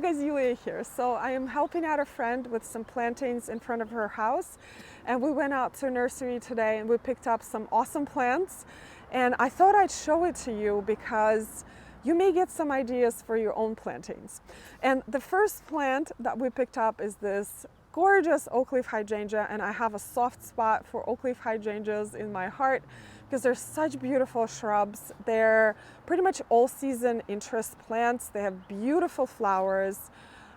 you guys, Yulia here. So I am helping out a friend with some plantains in front of her house, and we went out to a nursery today and we picked up some awesome plants, and I thought I'd show it to you because you may get some ideas for your own plantains. And the first plant that we picked up is this gorgeous oak leaf hydrangea, and I have a soft spot for oak leaf hydrangeas in my heart because they're such beautiful shrubs. They're pretty much all season interest plants. They have beautiful flowers,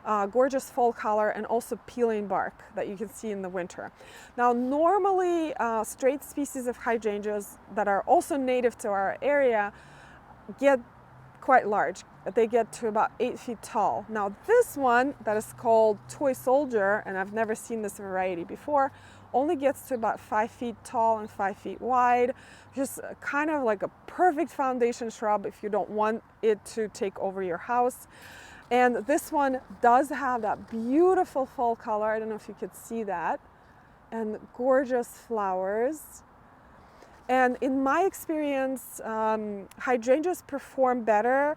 gorgeous fall color, and also peeling bark that you can see in the winter. Now normally straight species of hydrangeas that are also native to our area get quite large. They get to about 8 feet tall. Now this one that is called Toy Soldier, and I've never seen this variety before, only gets to about 5 feet tall and 5 feet wide. Just kind of like a perfect foundation shrub if you don't want it to take over your house. And this one does have that beautiful fall color. I don't know if you could see that. And gorgeous flowers. And in my experience, hydrangeas perform better,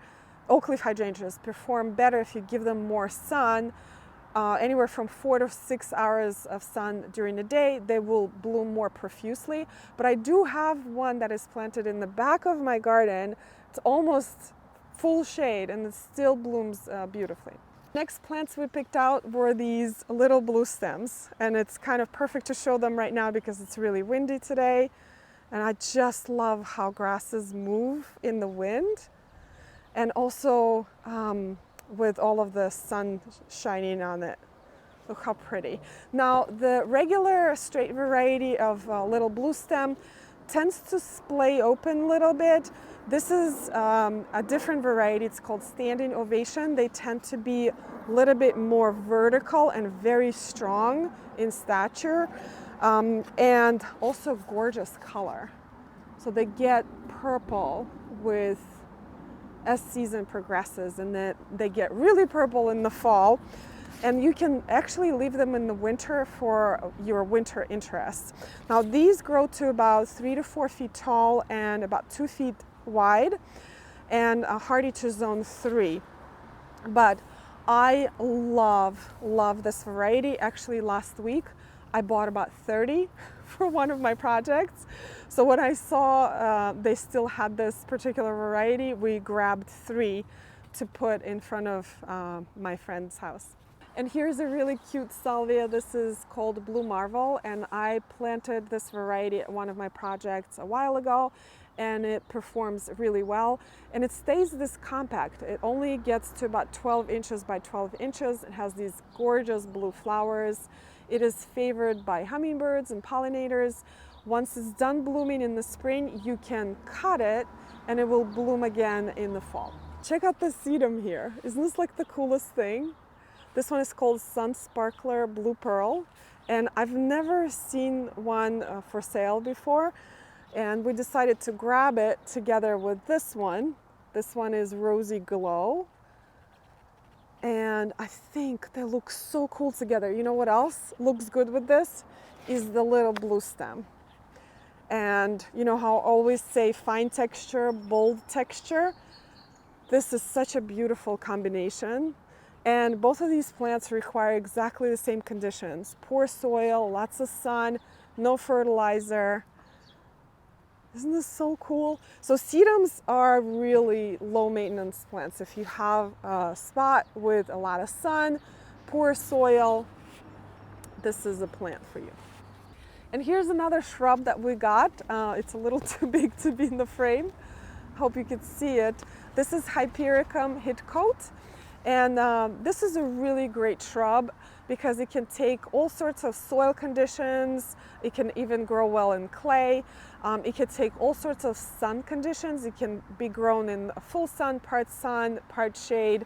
oak leaf hydrangeas perform better if you give them more sun, anywhere from 4 to 6 hours of sun during the day. They will bloom more profusely. But I do have one that is planted in the back of my garden. It's almost full shade and it still blooms beautifully. Next plants we picked out were these little blue stems, and it's kind of perfect to show them right now because it's really windy today. And I just love how grasses move in the wind, and also with all of the sun shining on it. Look how pretty. Now the regular straight variety of little blue stem tends to splay open a little bit. This is a different variety. It's called Standing Ovation. They tend to be a little bit more vertical and very strong in stature. And also gorgeous color. So they get purple as season progresses, and then they get really purple in the fall. And you can actually leave them in the winter for your winter interests. Now these grow to about 3 to 4 feet tall and about 2 feet wide, and hardy to zone 3. But I love this variety. Actually last week I bought about 30 for one of my projects. So when I saw they still had this particular variety, we grabbed 3 to put in front of my friend's house. And here's a really cute salvia. This is called Blue Marvel, and I planted this variety at one of my projects a while ago, and it performs really well. And it stays this compact. It only gets to about 12 inches by 12 inches. It has these gorgeous blue flowers. It is favored by hummingbirds and pollinators. Once it's done blooming in the spring, you can cut it and it will bloom again in the fall. Check out the sedum here. Isn't this like the coolest thing? This one is called SunSparkler Blue Pearl, and I've never seen one for sale before. And we decided to grab it together with this one. This one is Rosy Glow. And I think they look so cool together. You know what else looks good with this? Is the little blue stem. And you know how I always say fine texture, bold texture? This is such a beautiful combination. And both of these plants require exactly the same conditions. Poor soil, lots of sun, no fertilizer. Isn't this so cool? So sedums are really low maintenance plants. If you have a spot with a lot of sun, poor soil, this is a plant for you. And here's another shrub that we got. It's a little too big to be in the frame. Hope you could see it. This is Hypericum Hidcote. And this is a really great shrub because it can take all sorts of soil conditions. It can even grow well in clay. It can take all sorts of sun conditions. It can be grown in full sun, part shade.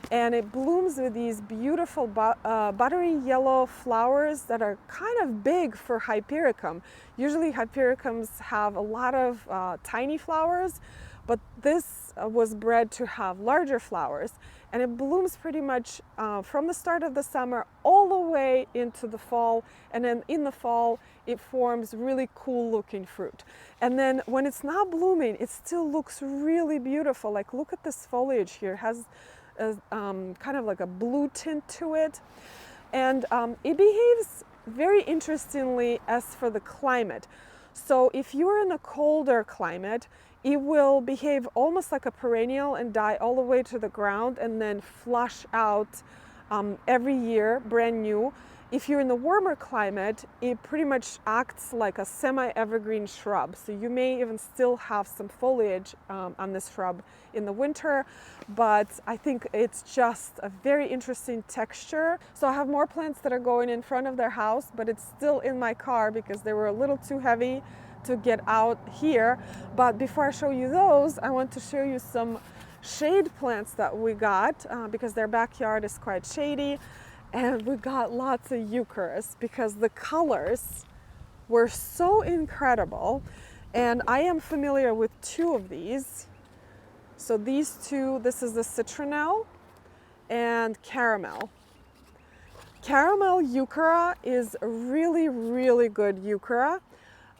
And it blooms with these beautiful buttery yellow flowers that are kind of big for Hypericum. Usually Hypericums have a lot of tiny flowers, but this was bred to have larger flowers. And it blooms pretty much from the start of the summer all the way into the fall. And then in the fall, it forms really cool looking fruit. And then when it's not blooming, it still looks really beautiful. Like look at this foliage here. It has a kind of like a blue tint to it. And it behaves very interestingly as for the climate. So if you're in a colder climate, it will behave almost like a perennial and die all the way to the ground and then flush out every year, brand new. If you're in the warmer climate, it pretty much acts like a semi-evergreen shrub. So you may even still have some foliage on this shrub in the winter, but I think it's just a very interesting texture. So I have more plants that are going in front of their house, but it's still in my car because they were a little too heavy to get out here. But before I show you those, I want to show you some shade plants that we got because their backyard is quite shady. And we got lots of Heucheras because the colors were so incredible. And I am familiar with two of these. So these two, this is the Citronelle and Caramel. Caramel Heuchera is a really, really good Heuchera.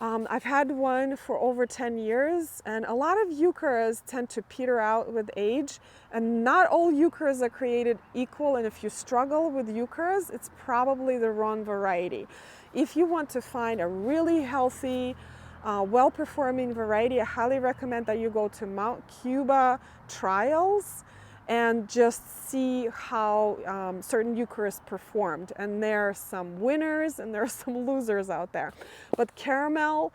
I've had one for over 10 years, and a lot of Heucheras tend to peter out with age, and not all Heucheras are created equal, and if you struggle with Heucheras, it's probably the wrong variety. If you want to find a really healthy, well-performing variety, I highly recommend that you go to Mount Cuba trials and just see how certain Heucheras performed. And there are some winners and there are some losers out there. But Caramel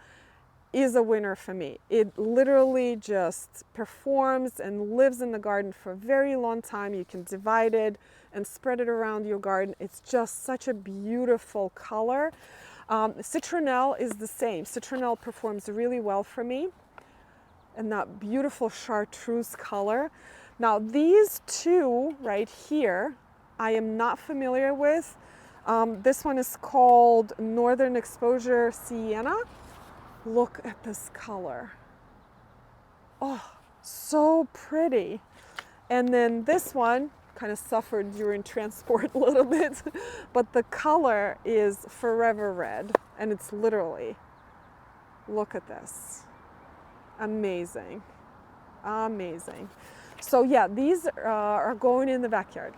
is a winner for me. It literally just performs and lives in the garden for a very long time. You can divide it and spread it around your garden. It's just such a beautiful color. Citronelle is the same. Citronelle performs really well for me, and that beautiful chartreuse color. Now these two right here, I am not familiar with. This one is called Northern Exposure Siena. Look at this color. Oh, so pretty. And then this one kind of suffered during transport a little bit, but the color is Forever Red, and it's literally, look at this. Amazing, amazing. So yeah, these are going in the backyard.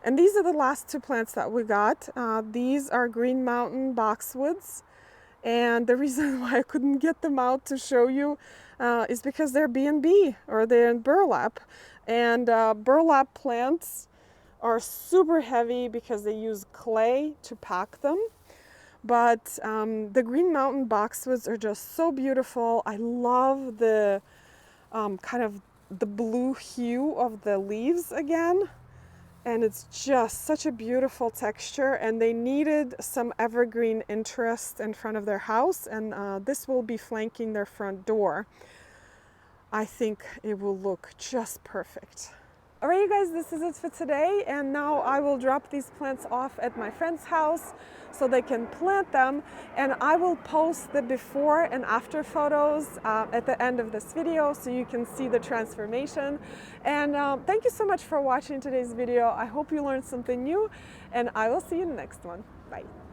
And these are the last two plants that we got. These are Green Mountain boxwoods. And the reason why I couldn't get them out to show you is because they're B&B, or they're in burlap. And burlap plants are super heavy because they use clay to pack them. But the Green Mountain boxwoods are just so beautiful. I love the kind of the blue hue of the leaves again, and it's just such a beautiful texture, and they needed some evergreen interest in front of their house, and this will be flanking their front door. I think it will look just perfect. All right, you guys, this is it for today, and now I will drop these plants off at my friend's house so they can plant them, and I will post the before and after photos at the end of this video so you can see the transformation. And thank you so much for watching today's video. I hope you learned something new, and I will see you in the next one. Bye.